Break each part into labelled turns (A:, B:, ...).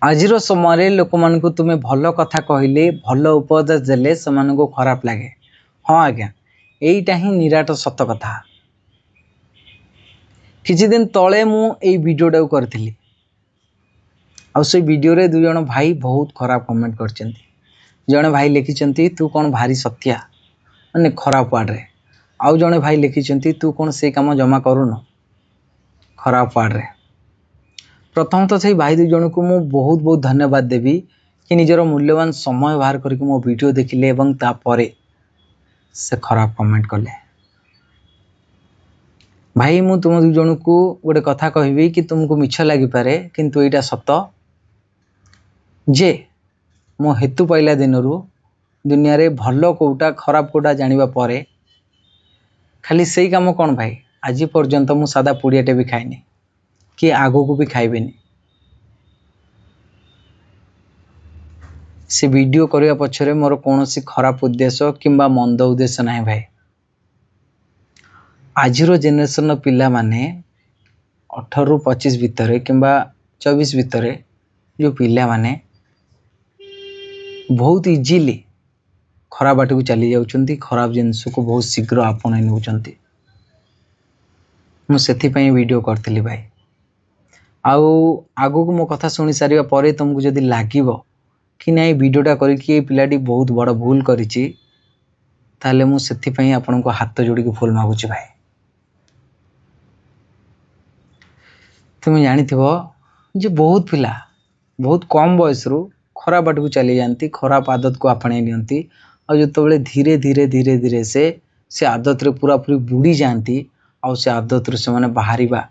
A: आजिर समय लोक मान तुम्हें भल कथा कहले भल उपदेश देले से खराब लगे। हाँ आज्ञा, यहीटा ही निराट सत कथा। किछि दिन तले मु एई वीडियोटा करथिली आ से वीडियो रे दु जण भाई बहुत खराब कमेंट करचंती। जणे भाई लिखिचंती तू कौन भारी सत्या माने खराब वार्ड रे, आउ जणे भाई लिखिचंती तू कौन से काम जमा करूनो खराब वार्ड रे। प्रथम तो से भाई दु जण को मु बहुत बहुत धन्यवाद देवी कि निजर मूल्यवान समय बाहर करके मो वीडियो देखिले एवं तापरे से खराब कमेंट कले। भाई मु तुम दु जण को गोटे कथा कहबी कि तुमको मिछ लागि पारे किंतु एटा सत जे मो हेतु पाइला दिनरू दुनिया रे भलो कोटा खराब कोटा जानिबा परे खाली सेई काम कोन भाई आज पर्यंत मु सादा पुड़ियाटे भी खाइनी कि आगो को भी खाइबेनी। से वीडियो करने पछरे मोर कौनसी खराब उद्देश्य किंबा मंद उद्देश्य नहीं भाई। आजिरो जेनेरेशन पिला माने 18 ରୁ 25 भितर किंबा 24 भितर जो पिला माने बहुत इजीली खराब बाट को चली जाउछंती, खराब जिनस को बहुत शीघ्र आपणाई नउछंती। मु सेथि पई वीडियो करथिली भाई। आउ आगो को मो कथा सुनी सारिबा परे तुमको जदी लागिवो कि नहीं वीडियोटा करके पिलाटी बहुत बड़ भूल करिछि ताले मु सेथि पई आपन को हाथ जोड़ी के फूल मागुछि भाई। तुम जानिथिबो जे बहुत पिला बहुत कम बयस रु खराब बाट को चली जानती, खराब आदत को आपणे नियंती और जतबेले धीरे धीरे धीरे धीरे से आदत रे पूरा पूरी बुड़ी जानती और से आदत रे से माने बाहरिबा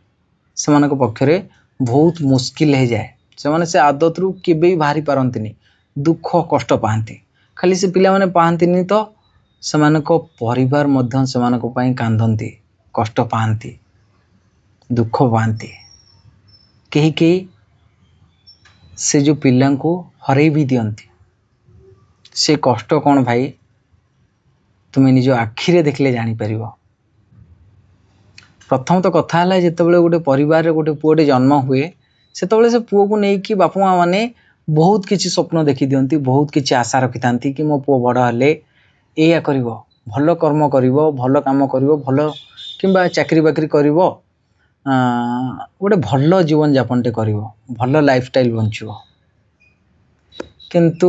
A: से माने को पक्षरे बहुत मुश्किल हो जाए। से माने से आदत रु केबे बाहरी पारंतिनी, दुख कष्ट पाती। खाली से पिला माने पाती तो से माने को परिवार मध्यम से माने को पई कांदंती, कष्ट पाती, दुख पाती। कहीं कहीं से जो पिला को हरई भी दियंती। से कष्ट कौन भाई तुम्हें निज आखिरे देखले जानी परिबो। प्रथम तो कथा है जितेबाला गोटे परिवार रे गोटे पुओटे जन्म हुए सेतबेले से पुओ को लेकिन बापा माँ मैंने बहुत किसी स्वप्न देखी दियंती, बहुत किसी आशा रखी था कि मो पुओ बड़ हेले एया करिवो, भल कर्म करिवो, भल काम करिवो, भल किंबा चाकरी बाकरी करिवो, गोटे भल जीवन यापन टे करिवो, भल लाइफस्टाइल बंचिवो। किंतु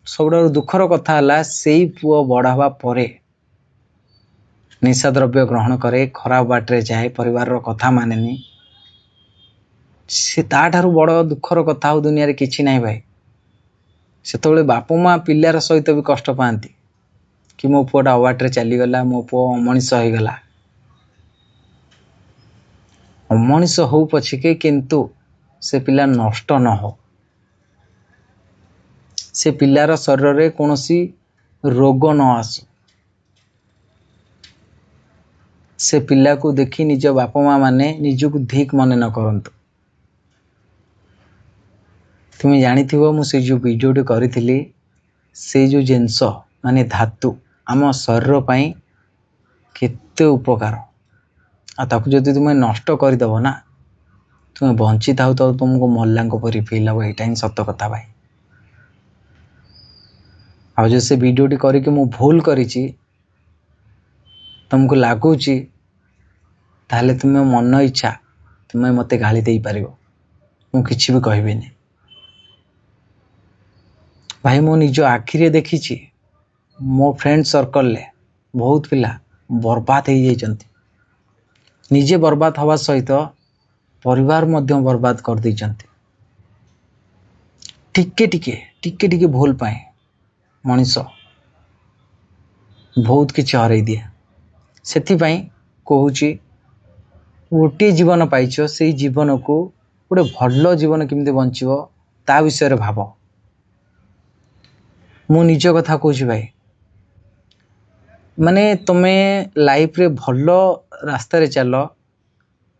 A: सबुठारु दुखर कथा है से पुओ बड़ हवा परे निशा द्रव्य ग्रहण करे, खराब बाटे जाए, परिवार रो कथा मानेनी। से ताठारु बड़ दुखर कथा हो दुनिया रे किछि नाही भाई। सेतबेले बापा माँ पिलार सहित भी कष्ट पाती कि मो पुओटा अवाटरे चली गला, मो पुओ अमनिष हो गला। अमनिष हो पछिके किंतु से पिला नष्ट न हो, से पिलार शरीर रे कोनोसी रोग न आसु। से पिला को देखी निज बापा माँ माने निजको धिक मने न करंतु। तुम्हें जानिथिबो मु से जो वीडियोटे करिथिली से जो जिंस माने धातु आम शरीर पई केते उपकार आ ताकू जदि तुम्हें नष्ट करदेव ना तुम्हें बंची थाउ तो तुमको मल्लांको परी फील हम। यहाँ ही सत कथा भाई। आ जो से वीडियोटी करके मु भूल करिछि तुमको लगुची ताहले तुम्हें मन इच्छा तुम्हें मते गाली दे पारिबो, मु किछि भी कहबिनी भाई। मो निज आखिरे देखिछि मो फ्रेंड सर्कल ले बहुत पिला बर्बाद हो जाइछंती। निजे बर्बाद हवा सहित परिवार मध्य बर्बाद कर देइछंती। टिके टिके टिके टिके भूल पाए मनीष बहुत किछि हरई दिए। सेथि पई कहूची गोटे जीवन पाइछ, से जीवन को गोटे भल जीवन केमती बंचिबो ता विषय रे भाव। मु निज कथा कहूँ भाई, माने तुम्हें लाइफ रे भल रास्ता रे चल,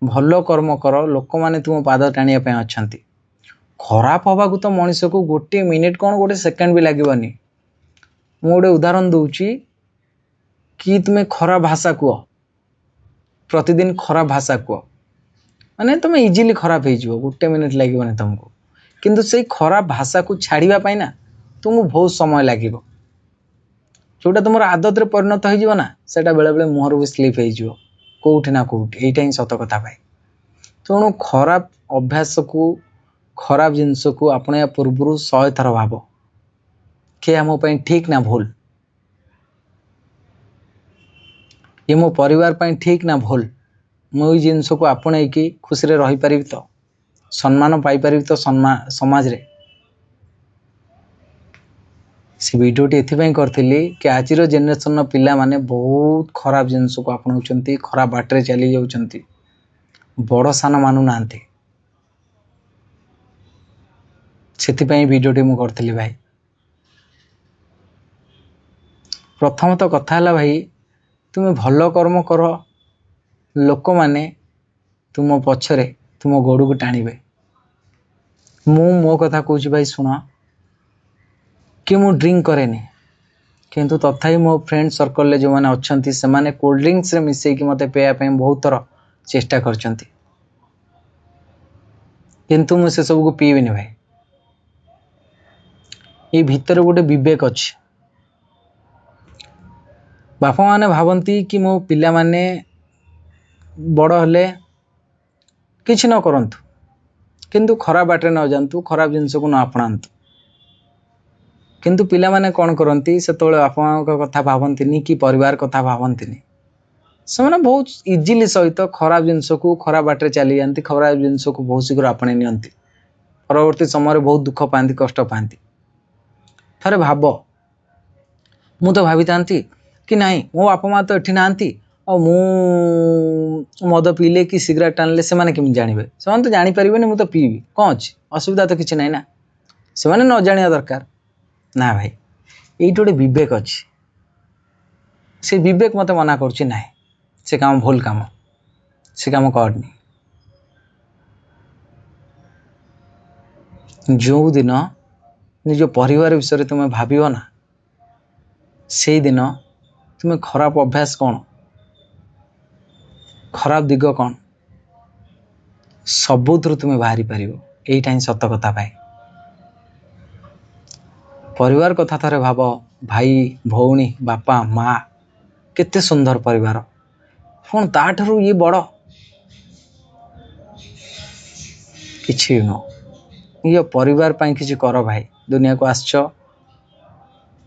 A: भल कर्म कर, लोक माने तुम पाद टाणिया पे अछंती। खराब हवा को तो मनीष को गोटे मिनिट कौन गोटे सेकंड भी लागबनी। मु गोटे उदाहरण दूची कि तुम्हें खराब भाषा कह, प्रतिदिन खराब भाषा कह, माने तुम इजीली खराब हो गोटे मिनिट लागबनी तुमको। किंतु से खराब भाषा को छाड़िबा पाई ना तुमको बहुत समय लागिबो। जोटा तुम आदत रे परिणत हो ना सेटा बेले बेले मुहर भी स्लीप हो कोठी ना कोठी। एटा ही सत कथा भाई। तेणु खराब अभ्यास को खराब जिनस को अपने पूर्व 100 थर भाव कि मो ପାଇଁ ठीक ना भूल, ये मो परिवार ପାଇଁ ठीक ना भूल, मुझे जिनस को आपणे की खुशी रे रही पारिबी तो सम्मान पाई पारिबी तो समाज रे। से वीडियोटी एथिपाई करथिली कि आजिर जेनेरेशन पिला माने बहुत खराब जिनस को आपणाउछंती, खराब बाटरे चली जाउछंती, बड़ सान मानु नांती। सेथिपाई वीडियोटी मु करथिली भाई। प्रथम तो कथा हला भाई तुम भल कर्म कर, लोक माने तुम पछरे तुम गोड़ को टाणिबे। मो कथा कहूँ भाई शुण कि मु ड्रिंक करेनि किंतु तथापि मो फ्रेंड सर्कल ले जो माने अच्छंती से माने कोल्ड ड्रिंक्स रे मिसई कि मते पेया पे बहुत थर चेष्टा करचंती किंतु मु से सब को पीबिनी भाई। ये भीतर गोटे विवेक अछि। बापा माने भावंती कि मो पिला माने बड़ हले किछि न करंतु किंतु खराब बाटे न जानतु, खराब जिनस को न अपनांतु। किंतु पिला माने कौन करंती से तोले बापा मां का कथा भावंतीनी कि परिवार कथा भावंतीनी। से माने बहुत इजीली सहित खराब जिनस को खराब बाटे चली जानती, खराब जिनस को बहुत शीघ्र आपणे नियंती, परवर्ती समय बहुत दुख पाती, कष्ट पाती। थरे भाव मु तो भावी थांती कि नहीं मो बापा मां तो एठी नांती और मु मद पीले कि सिगरेट टाणले से माने केमि जानिबे, से माने तो जानि परिबेनी मु तो पीबी कोन अछि, असुविधा तो किछि नै ना, से माने न जानिया दरकार ना भाई। एइट गोटे विवेक अछि, से विवेक मते मना करछि नाही, से काम भूल काम, से काम करनी। जो दिन निज परिवार विषय तुम भाविव ना से दिन तुम खराब अभ्यास कौन, खराब दिग कौन सबुथु तुम बाहरी पारिबो। एइटा ही सत कथा भाई। परिवार कथा थरे भाव, भाई भौणी बापा माँ केते सुंदर परिवार, कौन ताठरू ये बड़ किछि न। ये परिवार पाई किछि कर भाई। दुनिया को आसछ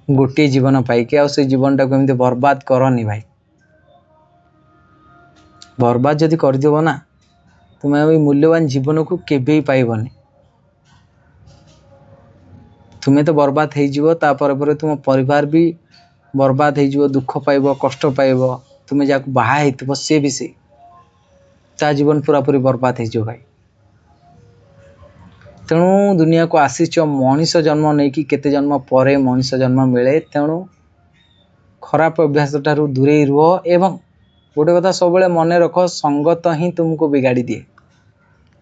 A: गोटे जीवन पाइके आ से जीवन टाको एमती बर्बाद करनी भाई। बर्बाद जदि कर दिबो ना तुम मूल्यवान जीवन को केबे ही पाइबनी। तुम्हें तो बर्बाद हो जीवो, तापर पर तुम परिवार भी बर्बाद हो जीवो, दुख पाइबो, कष्ट पाइबो। तुम्हें जाको बाहा हेतिबो से भी से ता जीवन पूरा पूरी बर्बाद हो जीवो भाई। तेणु दुनिया को आसीच मनीष जन्म नहीं कि केते जन्म परे मनीष जन्म मिले। तेणु खराब अभ्यास ठारू दूरे रुह एवं गोटे कथा सब मन रख, संगत ही तुमको बिगाड़ी दिए।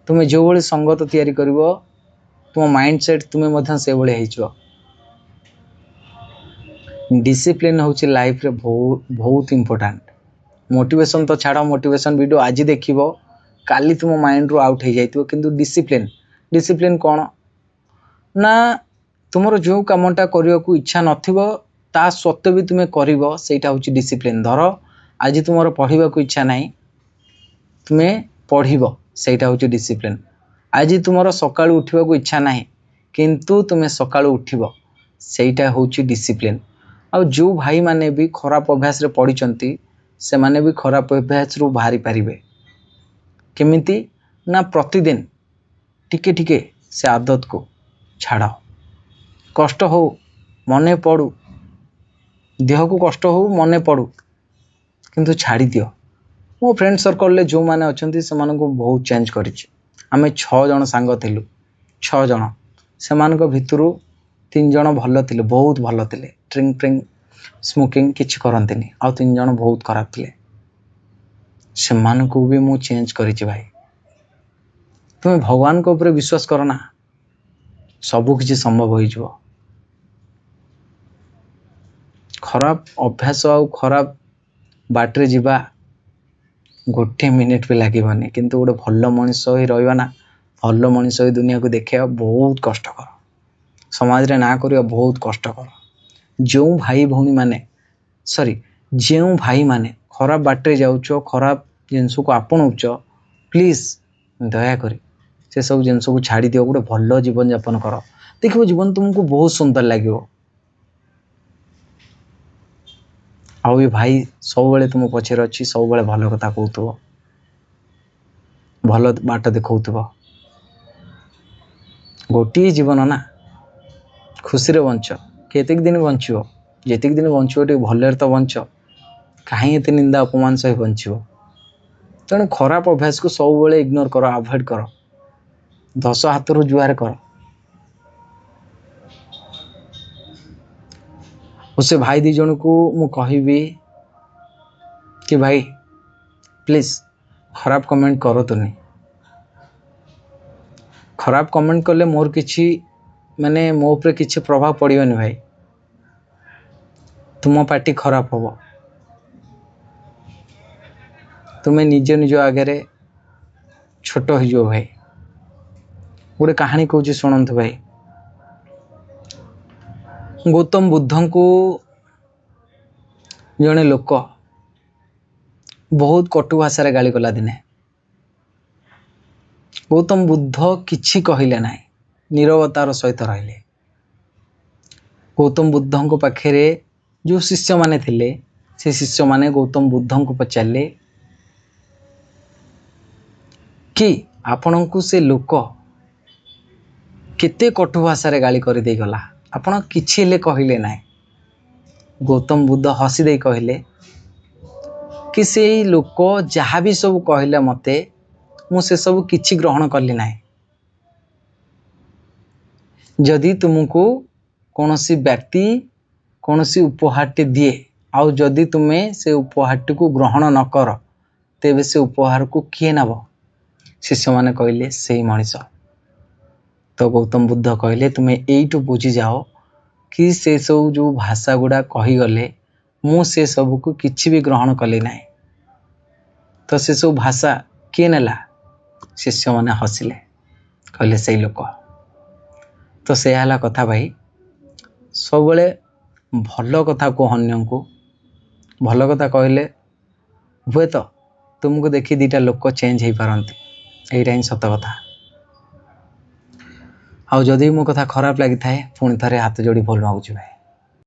A: तुम्हें जो भाई संगत तैयारी करिवो तुम माइंड सेट तुम्हें मध्य से भाई हो। डिसिप्लिन होची लाइफ रे बहुत बहुत इंपोर्टेंट। मोटिवेशन तो छाड़, मोटिवेशन वीडियो आज देखिबो काली तुम माइंड रू आउट हो जाइतिबो, किंतु डिसिप्लिन डिसिप्लिन कौन ना तुमरो जो कामटा करियो को इच्छा नथिबो ता सत्वे भी तुम्हें करिवो, सेटा होची डिसिप्लिन। धरो आज तुमरो पढ़िबा को इच्छा नहीं, तुम्हें पढ़िबो, सेटा होची डिसिप्लिन। आज तुमरो सकाळू उठिबा को इच्छा नहीं किंतु तुम्हें सकाळू उठिबो, सेटा होची डिसिप्लिन। आ जो भाई माने भी खराब अभ्यास रे पड़िचंती से माने भी खराब अभ्यास रू बाहरी पारिबे केमिति ना प्रतिदिन टिके टिके से आदत को छाड़। कष्ट हो मने पड़ू, देह को कष्ट हो मने पड़ू किंतु छाड़ी दियो। मो फ्रेंड सर्कल ले जो माने अछंती से माने को बहुत चेंज करिछि। आमे 6 जण सांग थिलु, 6 जण से मान को भितरु 3 जण भलो थिले, बहुत भलो थिले, ड्रिंक ड्रिंक स्मोकिंग किछि करंतिनी, आ 3 जण बहुत खराब थिले। से मान को भी मु चेंज करिछि भाई। तुम भगवान को ऊपर विश्वास करो ना, सब किछि संभव हो जिवो। खराब अभ्यास और खराब बाटरे जीवा गोटे मिनिट भी लगे, किंतु गोटे भल मनुष्य ही रहा ना भल मनीष ए दुनिया को देखा बहुत कष्टकर, समाज रे ना करवा बहुत कष्टकर। जो भाई भौणी माने सॉरी जो भाई माने खराब बाटे जाऊच, खराब जिनस को आपणाऊच, प्लीज दयाकोरी से सब जिनस को छाड़ी दियो, गोटे भल जीवन यापन कर, देखो जीवन तुमको बहुत सुंदर लगे। आउ ये भाई सब तुम पछे अच्छी, सब भल कथा कहथुव, भल बाट देखौथुव। गोटे जीवन ना, खुशी रे बंच, केतिक दिन बंचो, जेतिक दिन बंचो टे भल तो बंच, कहीं एत निंदा अपमान सही बंचो। तेणु खराब अभ्यास को सब इग्नोर कर, अवॉइड कर, 10 हाथ रु जुआर कर। उसे भाई दी जन को मु कहबी कि भाई प्लीज खराब कमेंट करो तो नहीं, खराब कमेंट कले मोर किछि माने मो ऊपर किछि प्रभाव पड़िबनी भाई, तुम पार्टी खराब होबो, तुम्हें निज निज आगे छोट हो भाई। गोटे कहानी कहूँ शुणु भाई। गौतम बुद्ध को जड़े लोक बहुत कटु भाषा गाली कला दिने, गौतम बुद्ध किछि कहले ना, नीरवतार सहित रहिले। गौतम बुद्ध को पाखे जो शिष्य माने थिले, से शिष्य माने गौतम बुद्ध को पचारे कि आपण को से लोक केते कटु भाषा गाली कर दे गला, आपण किछि ले कहले ना। गौतम बुद्ध हसी दे कहले कि से लोक जहाँ भी सब कहले मते मु से सब किछि ग्रहण करली ना। जदि तुमको कौनसी व्यक्ति कौनसी उपहार टे दिए, आउ जदि तुम्हें से उपहार को ग्रहण न कर, तेबे से उपहार को किए नब? शिष्य माने कहले से मनीष। तो गौतम बुद्ध कहले तुम्हें एइटु बुझी जाओ कि से सब जो भाषा गुड़ा कही गले मु से सब को किछि भी ग्रहण कली ना। तो से सब भाषा किए नेला? शिष्य माने हसिले, कहले से लोक। तो से हला कथा भाई, सब भल कथा को अन्य को भल कथा कहले हुए तो तुमको देखी दीटा लोक चेंज हो पारती, यहीटा ही सत कथा। आउ जदि मो कथा खराब लगी थाए पुणी थे हाथ जोड़ी भूल मागुची भाई।